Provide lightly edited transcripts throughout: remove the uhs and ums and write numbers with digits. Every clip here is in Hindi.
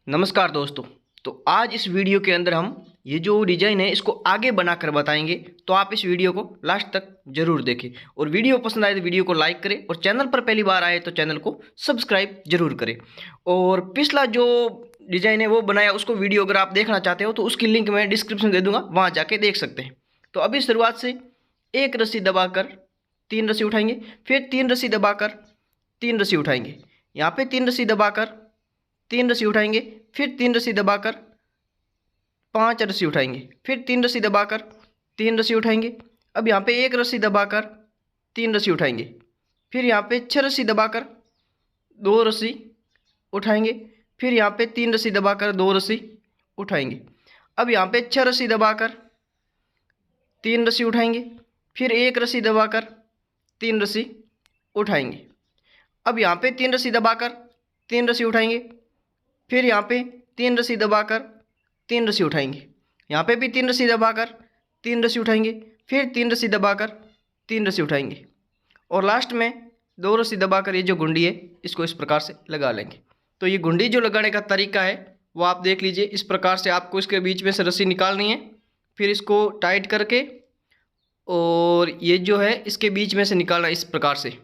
नमस्कार दोस्तों। तो आज इस वीडियो के अंदर हम ये जो डिज़ाइन है इसको आगे बनाकर बताएंगे, तो आप इस वीडियो को लास्ट तक जरूर देखें और वीडियो पसंद आए तो वीडियो को लाइक करें और चैनल पर पहली बार आए तो चैनल को सब्सक्राइब जरूर करें। और पिछला जो डिज़ाइन है वो बनाया, उसको वीडियो अगर आप देखना चाहते हो तो उसकी लिंक मैं डिस्क्रिप्शन दे दूँगा, वहाँ जाके देख सकते हैं। तो अभी शुरुआत से एक रस्सी दबाकर 3 रस्सी उठाएंगे, फिर 3 रस्सी दबाकर 3 रस्सी उठाएंगे, यहाँ पे 3 रस्सी दबाकर 3 रस्सी उठाएंगे, फिर 3 रस्सी दबाकर 5 रस्सी उठाएंगे, फिर 3 रस्सी दबाकर 3 रस्सी उठाएंगे। अब यहाँ पे 1 रस्सी दबाकर 3 रस्सी उठाएंगे, फिर यहाँ पे 6 रस्सी दबाकर 2 रस्सी उठाएंगे, फिर यहाँ पे 3 रस्सी दबाकर 2 रस्सी उठाएंगे। अब यहाँ पे 6 रस्सी दबाकर 3 रस्सी उठाएंगे, फिर 1 रस्सी दबाकर 3 रस्सी उठाएंगे। अब यहाँ पे 3 रस्सी दबाकर 3 रस्सी उठाएंगे, फिर यहाँ पे 3 रस्सी दबाकर 3 रस्सी उठाएंगे, यहाँ पे भी 3 रस्सी दबाकर 3 रस्सी उठाएंगे, फिर 3 रस्सी दबाकर 3 रस्सी उठाएंगे और लास्ट में 2 रस्सी दबाकर ये जो गुंडी है इसको इस प्रकार से लगा लेंगे। तो ये गुंडी जो लगाने का तरीका है वो आप देख लीजिए। इस प्रकार से आपको इसके बीच में से रस्सी निकालनी है, फिर इसको टाइट करके और ये जो है इसके बीच में से निकालना इस प्रकार से,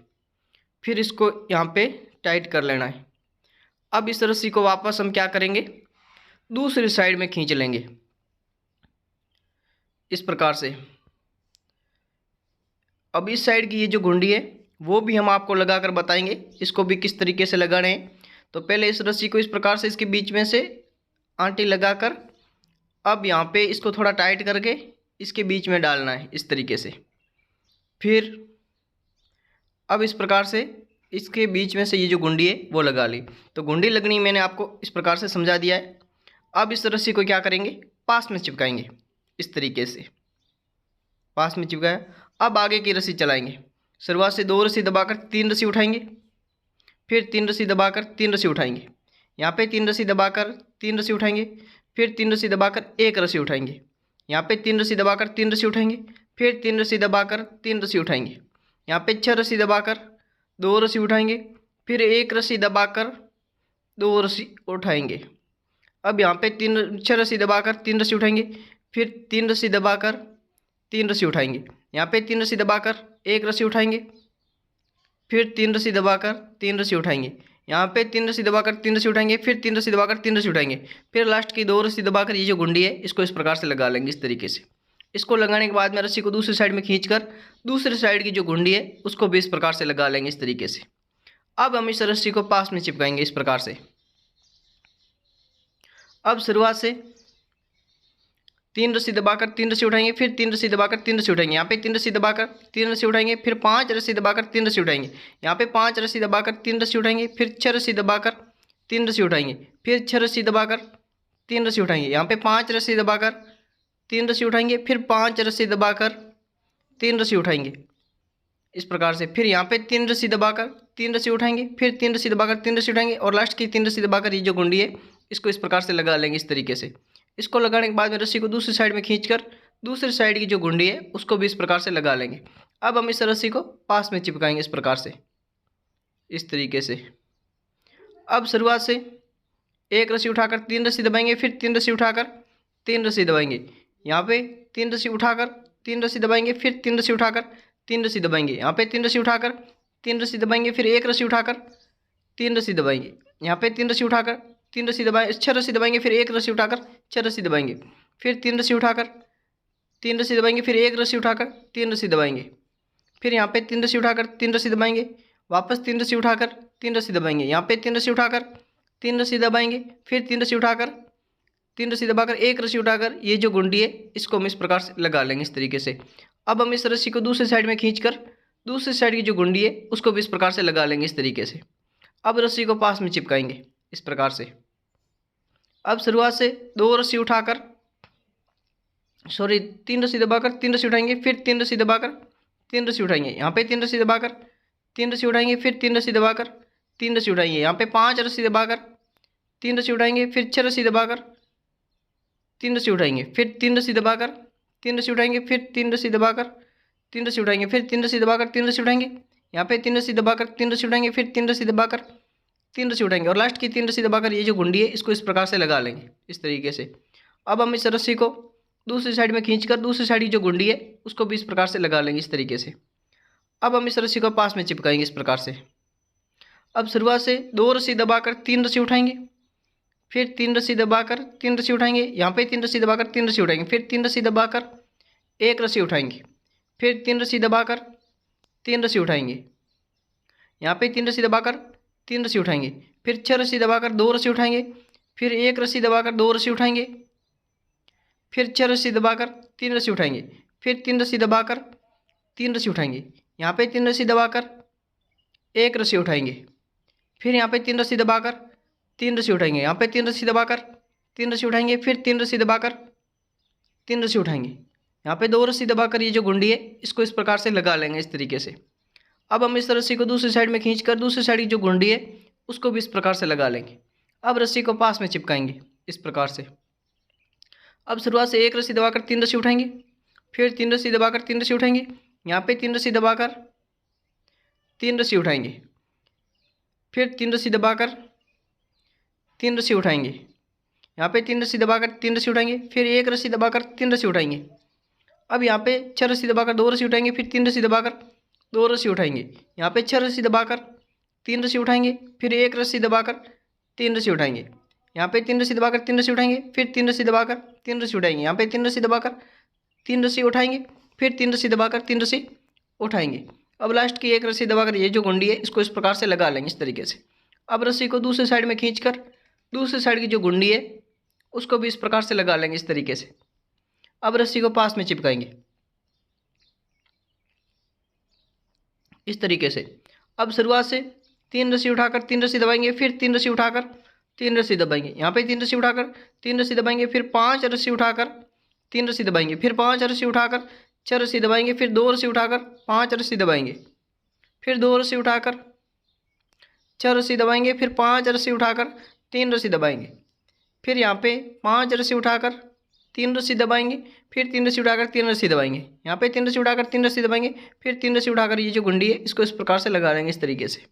फिर इसको यहाँ पे टाइट कर लेना है। अब इस रस्सी को वापस हम क्या करेंगे, दूसरी साइड में खींच लेंगे इस प्रकार से। अब इस साइड की ये जो गुंडी है वो भी हम आपको लगाकर बताएंगे, इसको भी किस तरीके से लगाने हैं। तो पहले इस रस्सी को इस प्रकार से इसके बीच में से आंटी लगाकर अब यहाँ पे इसको थोड़ा टाइट करके इसके बीच में डालना है इस तरीके से। फिर अब इस प्रकार से इसके बीच में से ये जो गुंडी है वो लगा ली। तो गुंडी लगनी मैंने आपको इस प्रकार से समझा दिया है। अब इस रस्सी को क्या करेंगे, पास में चिपकाएंगे इस तरीके से, पास में चिपकाया। अब आगे की रस्सी चलाएंगे, शुरुआत से 2 रस्सी दबाकर 3 रस्सी उठाएंगे, फिर 3 रस्सी दबाकर 3 रस्सी उठाएंगे, यहाँ पे 3 रस्सी दबाकर 3 रस्सी उठाएंगे, फिर 3 रस्सी दबाकर 1 रस्सी उठाएंगे, यहाँ पे 3 रस्सी दबाकर 3 रस्सी उठाएंगे, फिर 3 रस्सी दबाकर 3 रस्सी उठाएंगे, यहाँ पे 6 रस्सी दबाकर 2 रस्सी उठाएंगे, फिर 1 रस्सी दबाकर 2 रस्सी उठाएंगे। अब यहाँ पे 6 रस्सी दबाकर 3 रस्सी उठाएंगे, फिर 3 रस्सी दबाकर 3 रस्सी उठाएंगे, यहाँ पे 3 रस्सी दबाकर 1 रस्सी उठाएंगे, फिर 3 रस्सी दबाकर 3 रस्सी उठाएंगे, यहाँ पे 3 रस्सी दबाकर 3 रस्सी उठाएंगे, फिर 3 रस्सी दबाकर 3 रस्सी उठाएंगे, फिर लास्ट की 2 रस्सी दबाकर ये जो गुंडी है इसको इस प्रकार से लगा लेंगे इस तरीके से। इसको लगाने के बाद में रस्सी को दूसरी साइड में खींचकर दूसरी साइड की जो गुंडी है उसको भी इस प्रकार से लगा लेंगे इस तरीके से। अब हम इस रस्सी को पास में चिपकाएंगे इस प्रकार से। अब शुरुआत से 3 रस्सी दबाकर 3 रस्सी उठाएंगे, फिर 3 रस्सी दबाकर 3 रस्सी उठाएंगे, यहाँ पे 3 रस्सी दबाकर 3 रस्सी उठाएंगे, फिर 5 रस्सी दबाकर 3 रस्सी उठाएंगे, यहाँ पे 5 रस्सी दबाकर 3 रस्सी उठाएंगे, फिर 6 रस्सी दबाकर 3 रस्सी उठाएंगे, फिर 6 रस्सी दबाकर 3 रस्सी उठाएंगे, यहाँ पे 5 रस्सी दबाकर 3 रस्सी उठाएंगे, फिर 5 रस्सी दबाकर 3 रस्सी उठाएंगे इस प्रकार से। फिर यहाँ पे 3 रस्सी दबाकर 3 रस्सी उठाएंगे, फिर 3 रस्सी दबाकर 3 रस्सी उठाएंगे और लास्ट की 3 रस्सी दबाकर ये जो गुंडी है इसको इस प्रकार से लगा लेंगे इस तरीके से। इसको लगाने के बाद में रस्सी को दूसरी साइड में खींचकर दूसरी साइड की जो गुंडी है उसको भी इस प्रकार से लगा लेंगे। अब हम इस रस्सी को पास में चिपकाएंगे इस प्रकार से, इस तरीके से। अब शुरुआत से 1 रस्सी उठाकर 3 रस्सी दबाएंगे, फिर 3 रस्सी उठाकर 3 रस्सी दबाएंगे, यहाँ पे 3 रस्सी उठाकर 3 रस्सी दबाएंगे, फिर 3 रस्सी उठाकर 3 रस्सी दबाएंगे, यहाँ पे 3 रस्सी उठाकर 3 रस्सी दबाएंगे, फिर 1 रस्सी उठाकर 3 रस्सी दबाएंगे, यहाँ पे 3 रस्सी उठाकर 3 रस्सी दबाएंगे, 6 रस्सी दबाएंगे, फिर 1 रस्सी उठाकर 6 रस्सी दबाएंगे, फिर 3 रस्सी उठाकर 3 रस्सी दबाएंगे, फिर 1 रस्सी उठाकर 3 रस्सी दबाएंगे, फिर यहाँ पे 3 रस्सी उठाकर 3 रस्सी दबाएंगे, वापस 3 रस्सी उठाकर 3 रस्सी दबाएंगे, यहाँ पे 3 रस्सी उठाकर 3 रस्सी दबाएंगे, फिर 3 रस्सी उठाकर 3 रस्सी दबाकर 1 रस्सी उठाकर ये जो गुंडी है इसको हम इस प्रकार से लगा लेंगे इस तरीके से। अब हम इस रस्सी को दूसरी साइड में खींचकर दूसरी साइड की जो गुंडी है उसको भी इस प्रकार से लगा लेंगे इस तरीके से। अब रस्सी को पास में चिपकाएंगे इस प्रकार से। अब शुरुआत से 2 रस्सी उठाकर 3 रस्सी दबाकर 3 रस्सी उठाएंगे, फिर 3 रस्सी दबाकर 3 रस्सी उठाएंगे, यहाँ पे 3 रस्सी दबाकर 3 रस्सी उठाएंगे, फिर 3 रस्सी दबाकर 3 रस्सी उठाएंगे, यहाँ पे 5 रस्सी दबाकर 3 रस्सी उठाएंगे, फिर 6 रस्सी दबाकर 3 रस्सी उठाएंगे, फिर 3 रस्सी दबाकर 3 रस्सी उठाएंगे, फिर 3 रस्सी दबाकर 3 रस्सी उठाएंगे, फिर 3 रस्सी दबाकर 3 रस्सी उठाएंगे, यहाँ पे 3 रस्सी दबाकर 3 रस्सी उठाएंगे, फिर 3 रस्सी दबाकर तीन रस्सी उठाएंगे और लास्ट की तीन रस्सी दबाकर ये जो गुंडी है इसको इस प्रकार से लगा लेंगे इस तरीके से। अब हम इस रस्सी को दूसरी साइड में खींचकर दूसरी साइड की जो गुंडी है उसको भी इस प्रकार से लगा लेंगे इस तरीके से। अब हम इस रस्सी को पास में चिपकाएंगे इस प्रकार से। अब शुरुआत से दो रस्सी दबाकर तीन रस्सी उठाएंगे, फिर तीन रस्सी दबाकर तीन रस्सी उठाएंगे, यहाँ पे तीन रस्सी दबाकर तीन रस्सी उठाएंगे, फिर तीन रस्सी दबाकर एक रस्सी उठाएंगे, फिर तीन रस्सी दबाकर तीन रस्सी उठाएंगे, यहाँ पे तीन रस्सी दबाकर तीन रस्सी उठाएंगे, फिर छह रस्सी दबाकर दो रस्सी उठाएंगे, फिर एक रस्सी दबाकर दो रस्सी उठाएंगे, फिर छह रस्सी दबाकर तीन रस्सी उठाएंगे, फिर तीन रस्सी दबाकर तीन रस्सी उठाएंगे, यहाँ पे तीन रस्सी दबाकर एक रस्सी उठाएंगे, फिर यहाँ पे तीन रस्सी दबाकर तीन रस्सी उठाएंगे, यहाँ पे तीन रस्सी दबाकर तीन रस्सी उठाएंगे, फिर तीन रस्सी दबाकर तीन रस्सी उठाएंगे, यहाँ पे दो रस्सी दबाकर ये जो गुंडी है इसको इस प्रकार से लगा लेंगे इस तरीके से। अब हम इस रस्सी को दूसरी साइड में खींचकर दूसरी साइड की जो गुंडी है उसको भी इस प्रकार से लगा लेंगे। अब रस्सी को पास में चिपकाएंगे इस प्रकार से। अब शुरुआत से एक रस्सी दबाकर तीन रस्सी उठाएंगे, फिर तीन रस्सी दबाकर तीन रस्सी उठाएंगे, यहाँ पे तीन रस्सी दबाकर तीन रस्सी उठाएंगे, फिर तीन रस्सी दबाकर तीन रस्सी उठाएंगे, यहाँ पे तीन रस्सी दबाकर तीन रस्सी उठाएंगे, फिर एक रस्सी दबाकर तीन रस्सी उठाएंगे। अब यहाँ पे छह रस्सी दबाकर दो रस्सी उठाएंगे, फिर तीन रस्सी दबाकर दो रस्सी उठाएंगे, यहाँ पे छह रस्सी दबाकर तीन रस्सी उठाएंगे, फिर एक रस्सी दबाकर तीन रस्सी उठाएंगे, यहाँ पे तीन रस्सी दबाकर तीन रस्सी उठाएंगे, फिर तीन रस्सी दबाकर तीन रस्सी उठाएंगे, यहाँ पे तीन रस्सी दबाकर तीन रस्सी उठाएंगे, फिर तीन रस्सी दबाकर तीन रस्सी उठाएंगे। अब लास्ट की एक रस्सी दबाकर ये जो गुंडी है इसको इस प्रकार से लगा लेंगे इस तरीके से। अब रस्सी को दूसरी साइड में खींचकर दूसरी साइड की जो गुंडी है उसको भी इस प्रकार से लगा लेंगे इस तरीके से। अब रस्सी को पास में चिपकाएंगे इस तरीके से। अब शुरुआत से तीन रस्सी उठाकर तीन रस्सी दबाएंगे, फिर तीन रस्सी उठाकर तीन रस्सी दबाएंगे, यहाँ पे तीन रस्सी उठाकर तीन रस्सी दबाएंगे, फिर पांच रस्सी उठाकर तीन रस्सी दबाएंगे, फिर पांच रस्सी उठाकर छह रस्सी दबाएंगे, फिर दो रस्सी उठाकर पांच रस्सी दबाएंगे, फिर दो रस्सी उठाकर छह रस्सी दबाएंगे, फिर पांच रस्सी उठाकर तीन रस्सी दबाएंगे, फिर यहाँ पे पांच रस्सी उठाकर तीन रस्सी दबाएंगे, फिर तीन रस्सी उठाकर तीन रस्सी दबाएंगे, यहाँ पे तीन रस्सी उठाकर तीन रस्सी दबाएंगे, फिर तीन रस्सी उठाकर ये जो गुंडी है इसको इस प्रकार से लगा लेंगे इस तरीके से।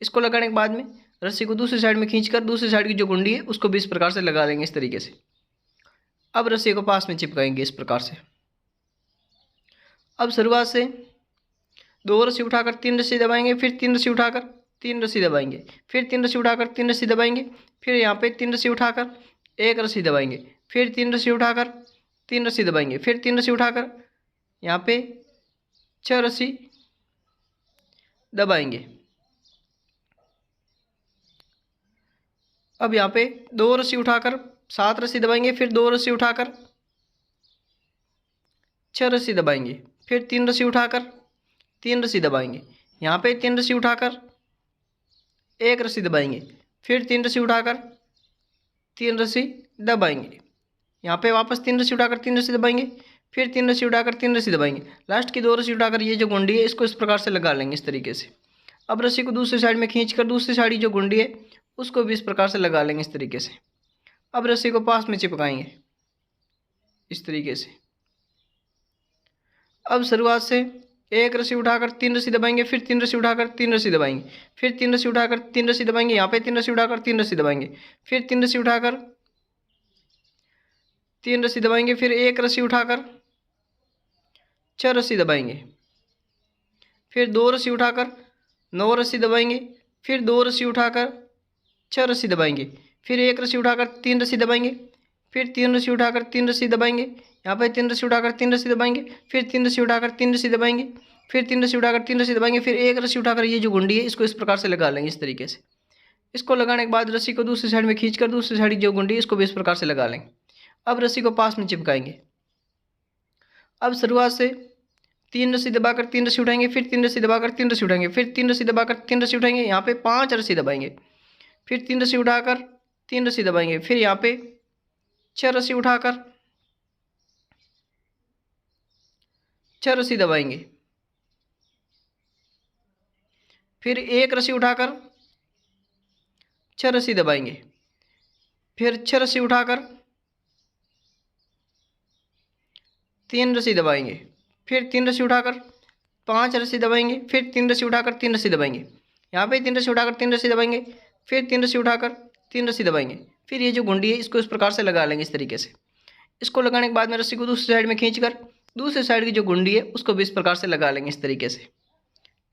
इसको लगाने के बाद में रस्सी को दूसरी साइड में खींचकर दूसरी साइड की जो गुंडी है उसको भी इस प्रकार से लगा लेंगे इस तरीके से। अब रस्सी को पास में चिपकाएंगे इस प्रकार से। अब शुरुआत से दो रस्सी उठाकर तीन रस्सी दबाएंगे, फिर तीन रस्सी उठाकर तीन रस्सी दबाएंगे, फिर तीन रस्सी उठाकर तीन रस्सी दबाएंगे, फिर यहाँ पे तीन रस्सी उठाकर एक रस्सी दबाएंगे, फिर तीन रस्सी उठाकर तीन रस्सी दबाएंगे, फिर तीन रस्सी उठाकर यहाँ पे छह रस्सी दबाएंगे। अब यहाँ पे दो रस्सी उठाकर सात रस्सी दबाएंगे, फिर दो रस्सी उठाकर छह रस्सी दबाएंगे, फिर तीन रस्सी उठाकर तीन रस्सी दबाएंगे, यहाँ पे तीन रस्सी उठाकर एक रस्सी दबाएंगे, फिर तीन रस्सी उठाकर तीन रस्सी दबाएंगे, यहाँ पे वापस तीन रस्सी उठाकर तीन रस्सी दबाएंगे, फिर तीन रस्सी उठाकर तीन रस्सी दबाएंगे। लास्ट की दो रस्सी उठाकर ये जो गुंडी है इसको इस प्रकार से लगा लेंगे इस तरीके से। अब रस्सी को दूसरी साइड में खींचकर दूसरी साइड की जो गुंडी है उसको भी इस प्रकार से लगा लेंगे इस तरीके से। अब रस्सी को पास में चिपकाएंगे इस तरीके से। अब शुरुआत से एक रस्सी उठाकर तीन रस्सी दबाएंगे, फिर तीन रस्सी उठाकर तीन रस्सी दबाएंगे, फिर तीन रस्सी उठाकर तीन रस्सी दबाएंगे, यहाँ पे तीन रस्सी उठाकर तीन रस्सी दबाएंगे, फिर तीन रस्सी उठाकर तीन रस्सी दबाएंगे, फिर एक रस्सी उठाकर छह रस्सी दबाएंगे, फिर दो रस्सी उठाकर नौ रस्सी दबाएंगे, फिर दो रस्सी उठाकर छह रस्सी दबाएंगे, फिर एक रस्सी उठाकर तीन रस्सी दबाएंगे, फिर तीन रस्सी उठाकर तीन रस्सी दबाएंगे, यहाँ पर तीन रस्सी उठाकर तीन रस्सी दबाएंगे, फिर तीन रस्सी उठाकर तीन रस्सी दबाएंगे, फिर तीन रस्सी उठाकर तीन रस्सी दबाएंगे, फिर एक रस्सी उठाकर ये जो गुंडी है इसको इस प्रकार से लगा लेंगे इस तरीके से। इसको लगाने के बाद रस्सी को दूसरी साइड में खींचकर दूसरी साइड की जो गुंडी है इसको भी इस प्रकार से लगा लेंगे। अब रस्सी को पास में चिपकाएंगे। अब शुरुआत से तीन रस्सी दबाकर तीन रस्सी उठाएंगे, फिर तीन रस्सी दबाकर तीन रस्सी उठाएंगे, फिर तीन रस्सी दबाकर तीन रस्सी उठाएंगे, यहाँ पे पांच रस्सी दबाएंगे, फिर तीन रस्सी उठाकर तीन रस्सी दबाएंगे, फिर यहाँ पे छह रस्सी उठाकर छह रस्सी दबाएंगे, फिर एक रस्सी उठाकर छह रस्सी दबाएंगे, फिर छह रस्सी उठाकर तीन रस्सी दबाएंगे, फिर तीन रस्सी उठाकर पांच रस्सी दबाएंगे, फिर तीन रस्सी उठाकर तीन रस्सी दबाएंगे, यहाँ पे तीन रस्सी उठाकर तीन रस्सी दबाएंगे, फिर 3 रस्सी उठाकर 3 रस्सी दबाएंगे। फिर ये जो गुंडी है इसको इस प्रकार से लगा लेंगे इस तरीके से। इसको लगाने के बाद में रस्सी को दूसरी साइड में खींचकर दूसरी साइड की जो गुंडी है उसको भी इस प्रकार से लगा लेंगे इस तरीके से।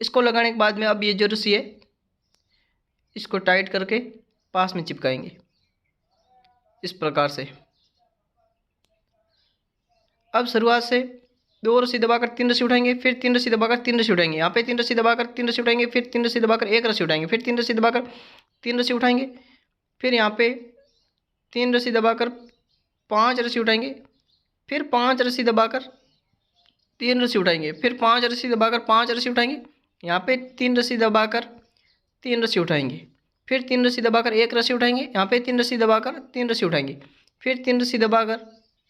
इसको लगाने के बाद में अब ये जो रस्सी है इसको टाइट करके पास में चिपकाएंगे इस प्रकार से। अब शुरुआत से 2 रस्सी दबाकर 3 रस्सी उठाएंगे, फिर 3 रस्सी दबाकर 3 रस्सी उठाएंगे, यहाँ पे 3 रस्सी दबाकर 3 रस्सी उठाएंगे, फिर 3 रस्सी दबाकर 1 रस्सी उठाएंगे, फिर 3 रस्सी दबाकर 3 रस्सी उठाएंगे, फिर यहाँ पे 3 रस्सी दबाकर 5 रस्सी उठाएंगे, फिर 5 रस्सी दबाकर 3 रस्सी उठाएंगे, फिर 5 रस्सी दबाकर 5 रस्सी उठाएंगे, यहाँ पे 3 रस्सी दबाकर 3 रस्सी उठाएंगे, फिर 3 रस्सी दबाकर 1 रस्सी उठाएंगे, यहाँ पे 3 रस्सी दबाकर 3 रस्सी उठाएंगे, फिर 3 रस्सी दबाकर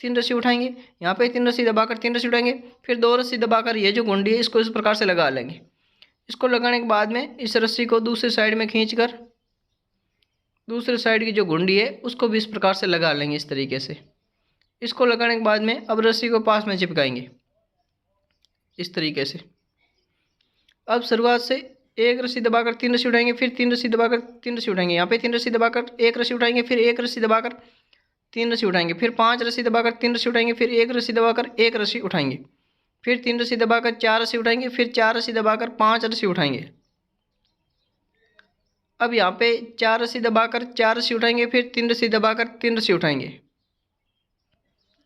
3 रस्सी उठाएंगे, यहाँ पे 3 रस्सी दबाकर 3 रस्सी उठाएंगे, फिर 2 रस्सी दबाकर ये जो गुंडी है इसको इस प्रकार से लगा लेंगे। इसको लगाने के बाद में इस रस्सी को दूसरी साइड में खींचकर दूसरी साइड की जो गुंडी है उसको भी इस प्रकार से लगा लेंगे इस तरीके से। इसको लगाने के बाद में अब रस्सी को पास में चिपकाएंगे इस तरीके से। अब शुरुआत से 1 रस्सी दबाकर 3 रस्सी उठाएंगे, फिर 3 रस्सी दबाकर 3 रस्सी उठाएंगे, यहाँ पे 3 रस्सी दबाकर 1 रस्सी उठाएंगे, फिर 1 रस्सी दबाकर 3 रस्सी उठाएंगे, फिर 5 रस्सी दबाकर 3 रस्सी उठाएंगे, फिर 1 रस्सी दबाकर 1 रस्सी उठाएंगे, फिर 3 रस्सी दबाकर 4 रस्सी उठाएंगे, फिर 4 रस्सी दबाकर 5 रस्सी उठाएंगे। अब यहाँ पे 4 रस्सी दबाकर 4 रस्सी उठाएंगे, फिर 3 रस्सी दबाकर 3 रस्सी उठाएंगे,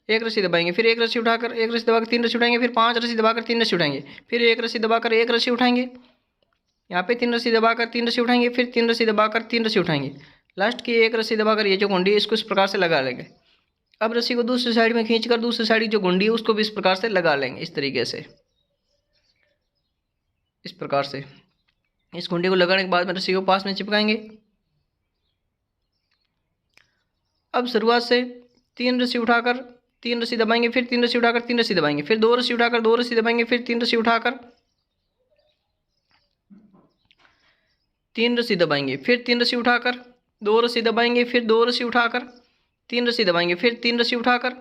1 रस्सी दबाएंगे, फिर 1 रस्सी उठाकर 1 रस्सी दबाकर 3 रस्सी उठाएंगे, फिर 5 रस्सी दबाकर 3 रस्सी उठाएंगे, फिर 1 रस्सी दबाकर 1 रस्सी उठाएंगे, यहाँ पे 3 रस्सी दबाकर 3 रस्सी उठाएंगे, फिर 3 रस्सी दबाकर 3 रस्सी उठाएंगे, लास्ट की 1 रस्सी दबाकर ये जो गुंडी है इसको इस प्रकार से लगा लेंगे। अब रस्सी को दूसरी साइड में खींचकर दूसरी साइड की जो गुंडी है उसको भी इस प्रकार से लगा लेंगे इस तरीके से। इस प्रकार से इस गुंडी को लगाने के बाद में रस्सी को पास में चिपकाएंगे। अब शुरुआत से 3 रस्सी उठाकर 3 रस्सी दबाएंगे, फिर 3 रस्सी उठाकर 3 रस्सी दबाएंगे, फिर 2 रस्सी उठाकर 2 रस्सी दबाएंगे, फिर 3 रस्सी उठाकर 3 रस्सी दबाएंगे, फिर 3 रस्सी उठाकर 2 रस्सी दबाएंगे, फिर 2 रस्सी उठाकर 3 रस्सी दबाएंगे, फिर 3 रस्सी उठाकर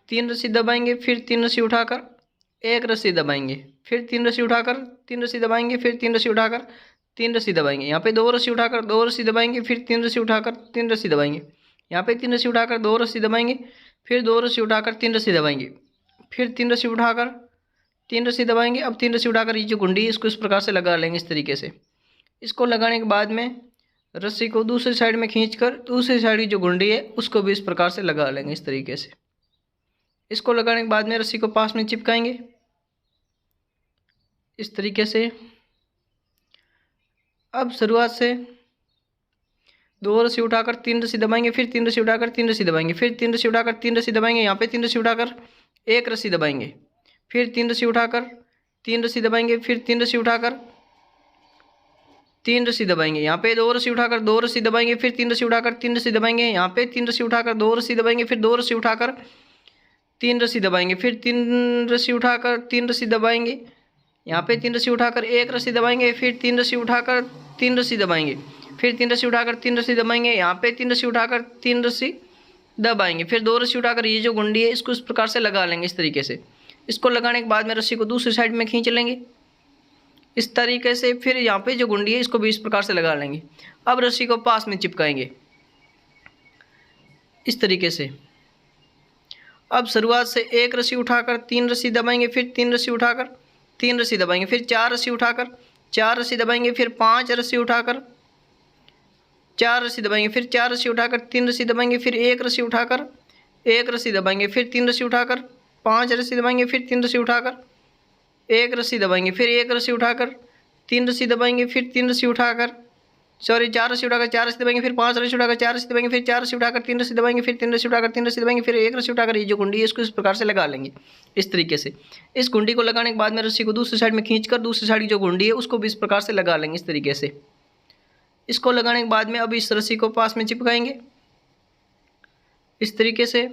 3 रस्सी दबाएंगे, फिर 3 रस्सी उठाकर 1 रस्सी दबाएंगे, फिर 3 रस्सी उठाकर 3 रस्सी दबाएंगे, फिर 3 रस्सी उठाकर 3 रस्सी दबाएंगे, यहाँ पे 2 रस्सी उठाकर 2 रस्सी दबाएंगे, फिर 3 रस्सी उठाकर 3 रस्सी दबाएंगे, यहाँ पे 3 रस्सी उठाकर 2 रस्सी दबाएंगे, फिर 2 रस्सी उठाकर 3 रस्सी दबाएंगे, फिर 3 रस्सी उठाकर 3 रस्सी दबाएंगे। अब 3 रस्सी उठाकर ये जो गुंडी है इसको इस प्रकार से लगा लेंगे इस तरीके से। इसको लगाने के बाद में रस्सी को दूसरी साइड में खींचकर दूसरी साइड की जो गुंडी है उसको भी इस प्रकार से लगा लेंगे इस तरीके से। इसको लगाने के बाद में रस्सी को पास में चिपकाएंगे इस तरीके से। अब शुरुआत से 2 रस्सी उठाकर 3 रस्सी दबाएंगे, फिर 3 रस्सी उठाकर 3 रस्सी दबाएंगे, फिर 3 रस्सी उठाकर 3 रस्सी दबाएंगे, यहाँ पे 3 रस्सी उठाकर 1 रस्सी दबाएंगे, फिर 3 रस्सी उठाकर 3 रस्सी दबाएंगे, फिर 3 रस्सी उठाकर 3 रस्सी दबाएंगे, यहाँ पे 2 रस्सी उठाकर 2 रस्सी दबाएंगे, फिर 3 रस्सी उठाकर 3 रस्सी दबाएंगे, यहाँ पे 3 रस्सी उठाकर 2 रस्सी दबाएंगे, फिर 2 रस्सी उठाकर 3 रस्सी दबाएंगे, फिर 3 रस्सी उठाकर 3 रस्सी दबाएंगे, यहाँ पे 3 रस्सी उठाकर 1 रस्सी दबाएंगे, फिर 3 रस्सी उठाकर 3 रस्सी दबाएंगे, फिर 3 रस्सी उठाकर 3 रस्सी दबाएंगे, यहाँ पे 3 रस्सी उठाकर 3 रस्सी दबाएंगे, फिर 2 रस्सी उठाकर ये जो गुंडी है इसको इस प्रकार से लगा लेंगे इस तरीके से। इसको लगाने के बाद में रस्सी को दूसरी साइड में खींच लेंगे इस तरीके से। फिर यहाँ पे जो गुंडी है इसको भी इस प्रकार से लगा लेंगे। अब रस्सी को पास में चिपकाएंगे इस तरीके से। अब शुरुआत से 1 रस्सी उठाकर 3 रस्सी दबाएंगे, फिर 3 रस्सी उठाकर 3 रस्सी दबाएंगे, फिर 4 रस्सी उठाकर 4 रस्सी दबाएंगे, फिर 5 रस्सी उठाकर 4 रस्सी दबाएंगे, फिर 4 रस्सी उठाकर 3 रस्सी दबाएंगे, फिर 1 रस्सी उठाकर 1 रस्सी दबाएंगे, फिर 3 रस्सी उठाकर 5 रस्सी दबाएंगे, फिर 3 रस्सी उठाकर 1 रस्सी दबाएंगे, फिर 1 रस्सी उठाकर 3 रस्सी दबाएंगे, फिर 3 रस्सी उठाकर 4 रस्सी उठाकर 4 रस्सी दबाएंगे, फिर 5 रस्सी उठाकर 4 रस्सी दबाएंगे, फिर 4 रस्सी उठाकर 3 रस्सी दबाएंगे, फिर 3 रस्सी उठाकर 3 रस्सी दबाएंगे, फिर 1 रस्सी उठाकर ये जो गुंडी है इसको इस प्रकार से लगा लेंगे इस तरीके से। इस गुंडी को लगाने के बाद में रस्सी को दूसरी साइड में खींचकर दूसरी साइड की जो गुंडी है उसको भी इस प्रकार से लगा लेंगे इस तरीके से। इसको लगाने के बाद में अब इस रस्सी को पास में चिपकाएंगे इस तरीके से।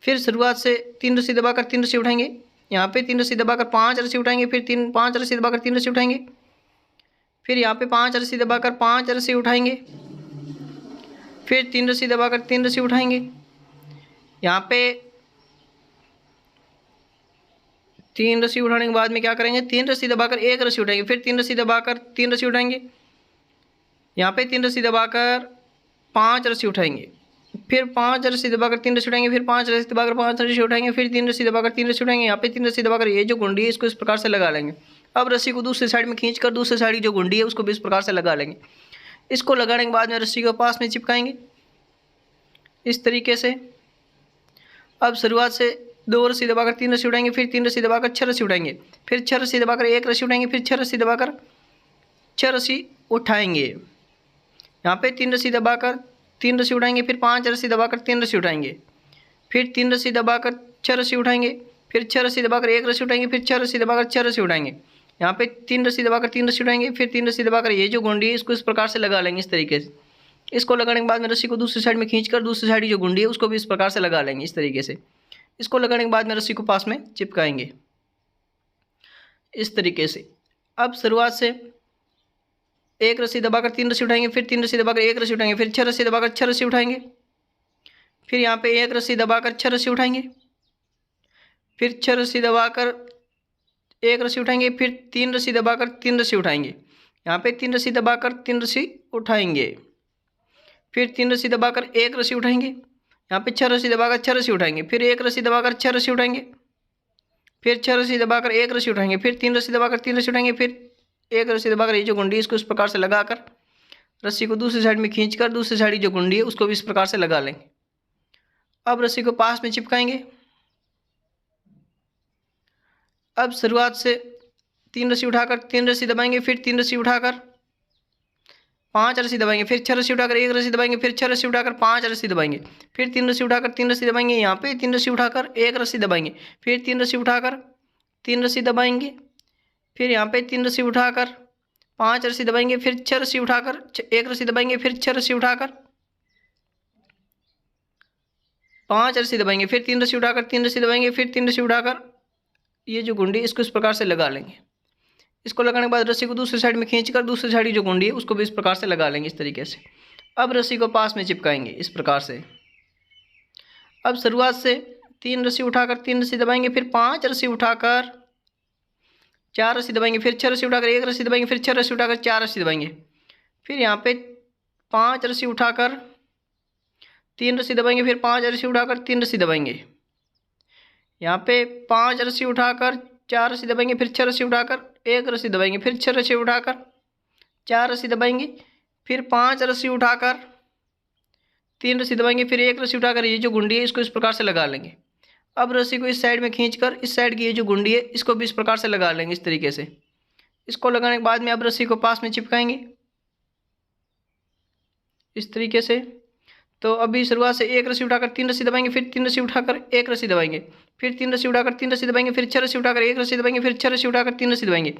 फिर शुरुआत से 3 रस्सी दबाकर 3 रस्सी उठाएंगे, यहाँ पे 3 रस्सी दबाकर 5 रस्सी उठाएंगे, फिर 5 रस्सी दबाकर 3 रस्सी उठाएंगे, फिर यहाँ पे 5 रस्सी दबाकर 5 रस्सी उठाएंगे, फिर 3 रस्सी दबाकर 3 रस्सी उठाएंगे, यहाँ पे 3 रस्सी उठाने के बाद में क्या करेंगे, 3 रस्सी दबाकर 1 रस्सी उठाएंगे, फिर 3 रस्सी दबाकर 3 रस्सी उठाएंगे, यहाँ पे 3 रस्सी दबाकर 5 रस्सी उठाएंगे, फिर 5 रस्सी दबाकर 3 रस्सी उठाएंगे, फिर 5 रस्सी दबाकर 5 रस्सी उठाएंगे, फिर 3 रस्सी दबाकर 3 रस्सी उठाएंगे। यहाँ पे 3 रस्सी दबाकर ये जो गुंडी है इसको इस प्रकार से लगा लेंगे। अब रस्सी को दूसरी साइड में खींचकर दूसरी साइड की जो गुंडी है उसको भी इस प्रकार से लगा लेंगे। इसको लगाने के बाद में रस्सी को पास में चिपकाएंगे इस तरीके से। अब शुरुआत से 2 रस्सी दबाकर 3 रस्सी उठाएंगे, फिर 3 रस्सी दबाकर 6 रस्सी उठाएंगे, फिर 6 रस्सी दबाकर 1 रस्सी उठाएंगे, फिर 6 रस्सी दबाकर 6 रस्सी उठाएंगे। यहाँ पे 3 रस्सी दबाकर 3 रस्सी उठाएंगे, फिर 5 रस्सी दबाकर 3 रस्सी उठाएंगे, फिर 3 रस्सी दबाकर 6 रस्सी उठाएंगे, फिर 6 रस्सी दबाकर 1 रस्सी उठाएंगे, फिर 6 रस्सी दबाकर 6 रस्सी उठाएंगे। यहाँ पे 3 रस्सी दबाकर 3 रस्सी उठाएंगे, फिर 3 रस्सी दबाकर ये जो गुंडी है इसको इस प्रकार से लगा लेंगे इस तरीके से। इसको लगाने के बाद में रस्सी को दूसरी साइड में खींचकर दूसरी साइड की जो गुंडी है उसको भी इस प्रकार से लगा लेंगे इस तरीके से। इसको लगाने के बाद में रस्सी को पास में चिपकाएंगे इस तरीके से। अब शुरुआत से 1 रस्सी दबाकर 3 रस्सी उठाएंगे, फिर 3 रस्सी दबाकर 1 रस्सी उठाएंगे, फिर 6 रस्सी दबाकर 6 रस्सी उठाएंगे, फिर यहाँ पे 1 रस्सी दबाकर 6 रस्सी उठाएंगे, फिर 6 रस्सी दबाकर 1 रस्सी उठाएंगे, फिर 3 रस्सी दबाकर 3 रस्सी उठाएंगे। यहाँ पे 3 रस्सी दबाकर 3 रस्सी उठाएंगे, फिर 3 रस्सी दबाकर 1 रस्सी उठाएंगे, यहाँ पे 6 रस्सी दबाकर 6 रस्सी उठाएंगे, फिर 1 रस्सी दबाकर 6 रस्सी उठाएंगे, फिर 6 रस्सी दबाकर 1 रस्सी उठाएंगे, फिर 3 रस्सी दबाकर 3 रस्सी उठाएंगे, फिर 1 रस्सी दबाकर ये जो गुंडी है इसको इस प्रकार से लगाकर रस्सी को दूसरी साइड में खींचकर दूसरी साइड की जो गुंडी है उसको भी इस प्रकार से लगा लेंगे। अब रस्सी को पास में चिपकाएंगे। अब शुरुआत से 3 रस्सी उठाकर 3 रस्सी दबाएंगे, फिर 3 रस्सी उठाकर 5 रस्सी दबाएंगे, फिर 6 रस्सी उठाकर 1 रस्सी दबाएंगे, फिर 6 रस्सी उठाकर 5 रस्सी दबाएंगे, फिर 3 रस्सी उठाकर 3 रस्सी दबाएंगे, यहाँ पे 3 रस्सी उठाकर 1 रस्सी दबाएंगे, फिर 3 रस्सी उठाकर 3 रस्सी दबाएंगे, फिर यहाँ पे 3 रस्सी उठाकर 5 रस्सी दबाएंगे, फिर 6 रस्सी उठाकर 1 रस्सी दबाएंगे, फिर 6 रस्सी उठाकर 5 रस्सी दबाएंगे, फिर 3 रस्सी उठाकर 3 रस्सी दबाएंगे, फिर 3 रस्सी उठाकर ये जो गुंडी इसको इस प्रकार से लगा लेंगे। इसको लगाने के बाद रस्सी को दूसरी साइड में खींचकर दूसरी साइड की जो गुंडी है उसको भी इस प्रकार से लगा लेंगे इस तरीके से। अब रस्सी को पास में चिपकाएंगे इस प्रकार से। अब शुरुआत से 3 रस्सी उठाकर 3 रस्सी दबाएंगे, फिर 5 रस्सी उठाकर 4 रस्सी दबाएंगे, फिर 6 रस्सी उठाकर 1 रस्सी दबाएंगे, फिर 6 रस्सी उठाकर 4 रस्सी दबाएंगे, फिर यहाँ पे 5 रस्सी उठाकर 3 रस्सी दबाएंगे, फिर 5 रस्सी उठाकर 3 रस्सी दबाएंगे, यहाँ पे 5 रस्सी उठाकर 4 रस्सी दबाएंगे, फिर 6 रस्सी उठाकर 1 रस्सी दबाएंगे, फिर 6 रस्सी उठाकर 4 रस्सी दबाएंगे, फिर 5 रस्सी उठाकर 3 रस्सी दबाएंगे, फिर 1 रस्सी उठाकर ये जो गुंडी है इसको इस प्रकार से लगा लेंगे। अब रस्सी को इस साइड में खींचकर इस साइड की ये जो गुंडी है इसको भी इस प्रकार से लगा लेंगे इस तरीके से। इसको लगाने के बाद में अब रस्सी को पास में चिपकाएंगे इस तरीके से। तो अभी शुरुआत से 1 रस्सी उठाकर 3 रस्सी दबाएंगे, फिर 3 रस्सी उठाकर 1 रस्सी दबाएंगे, फिर 3 रस्सी उठाकर 3 रस्सी दबाएंगे, फिर 6 रस्सी उठाकर 1 रस्सी दबाएंगे, फिर 6 रस्सी उठाकर 3 रस्सी दबाएंगे,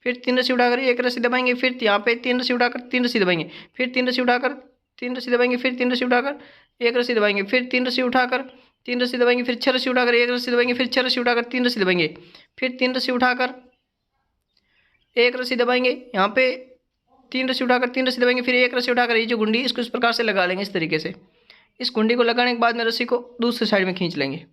फिर 3 रस्सी उठाकर 1 रस्सी दबाएंगे, फिर यहाँ पे 3 रस्सी उठाकर 3 रस्सी दबाएंगे, फिर 3 रस्सी उठाकर 3 रस्सी दबाएंगे, फिर 3 रस्सी उठाकर 1 रस्सी दबाएंगे, फिर 3 रस्सी उठाकर 3 रस्सी दबाएंगे, फिर 6 रस्सी उठाकर 1 रस्सी दबाएंगे, फिर 6 रस्सी उठाकर 3 रस्सी दबाएंगे, फिर 3 रस्सी उठाकर 1 रस्सी दबाएंगे, यहाँ पे 3 रस्सी उठाकर 3 रस्सी दबाएंगे, फिर 1 रस्सी उठाकर ये जो गुंडी इसको इस प्रकार से लगा लेंगे इस तरीके से। इस गुंडी को लगाने के बाद में रस्सी को दूसरी साइड में खींच लेंगे।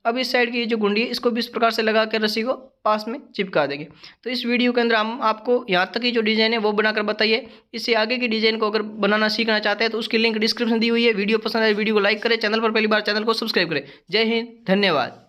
अब इस साइड की ये जो गुंडी है इसको भी इस प्रकार से लगा कर रस्सी को पास में चिपका देंगे। तो इस वीडियो के अंदर हम आपको यहाँ तक की जो डिज़ाइन है वो बनाकर बताइए। इससे आगे की डिज़ाइन को अगर बनाना सीखना चाहते हैं तो उसकी लिंक डिस्क्रिप्शन दी हुई है। वीडियो पसंद आए वीडियो को लाइक करें, चैनल पर पहली बार चैनल को सब्सक्राइब करें। जय हिंद, धन्यवाद।